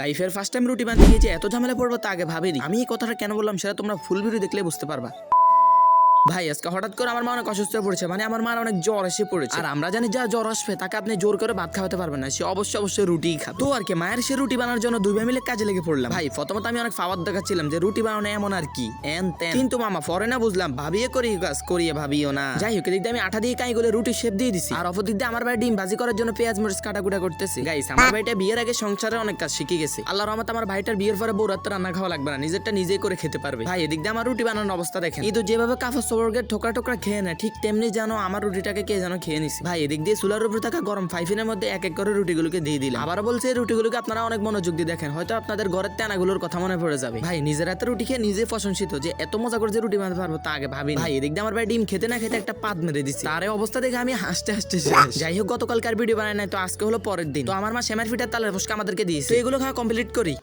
লাইফের first time রুটি বানাতে গিয়ে যে এত ঝামেলা পড়বো তা আগে ভাবিনি। আমি এই কথাটা কেন বললাম সেটা তোমরা ফুল ভিডিও দেখলে বুঝতে পারবা। ভাই আজকে হঠাৎ করে আমার মা অনেক অসুস্থ হয়ে পড়েছে, মানে আমার মার অনেক জ্বর এসে পড়েছে। আর আমরা জানি যা জ্বর আসবে তাকে আপনি জোর করে ভাত খাওয়াতে পারবেন না, সে অবশ্যই রুটি খাবে। তো আর কি মায়ের সে রুটি বানানোর জন্য দুই ভাই মিলে কাজে লেগে পড়লাম। ভাই প্রথমত আমি অনেক ফাওয়ার দেখাচ্ছিলাম যে রুটি বানানো এমন আর কি এন তেন, কিন্তু মামা পরে না বুঝলাম ভাবিয়ে করি কাজ করিয়ে ভাবিও না। যাই হোক, এদিক দিয়ে আমি আটা দিয়ে কাই করে রুটি শেপ দিয়ে দিছি, আর অপর দিক দিয়ে আমার ভাই ডিম ভাজি করার জন্য পেঁয়াজ মরিচ কাটাকুটা করতেছি। গাইস আমার ভাইটা বিয়ের আগে সংসারে অনেক কাজ শিখে গেছে। আল্লাহর রহমতে আমার ভাইটার বিয়ের পরে বউ রাত রান্না খাওয়া লাগবে না, নিজেরটা নিজেই করে খেতে পারবে। ভাই এদিক দিয়ে আমার রুটি বানানোর অবস্থা দেখেন, এই তো যেভাবে কাফা সবরকে ঠোকরা টোকরা খেয়ে না, ঠিক তেমনি জানো আমার রুটিটাকে কে যেন খেয়ে নিছে। ভাই এদিক দিয়ে চুলার উপরে থাকা গরম ফাইফিনের মধ্যে এক এক করে রুটিগুলোকে দিয়ে দিলাম। আবার বলছে এই রুটিগুলোকে আপনারা অনেক মনোযোগ দিয়ে দেখেন, হয়তো আপনাদের ঘরের তেনাগুলোর কথা মনে পড়ে যাবে। ভাই নিজের হাতে রুটি খেয়ে নিজে প্রশংসিত যে এত মজা করে যে রুটি বানাতে পারবো তা আগে ভাবি। ভাই এদিক দিয়ে আমার ভাই ডিম খেতে না খেতে একটা পাত মেরে দিচ্ছে, তার এই অবস্থা দেখে আমি হাসতে হাসতে শেষ। যাই হোক, গতকালকার ভিডিও বানাই নাই, তো আজকে হলো পরের দিন। তো আমার মা সেমাই ফিটার তালের ফসকা আমাদেরকে দিয়েছে, তো এগুলো খাওয়া কমপ্লিট করি।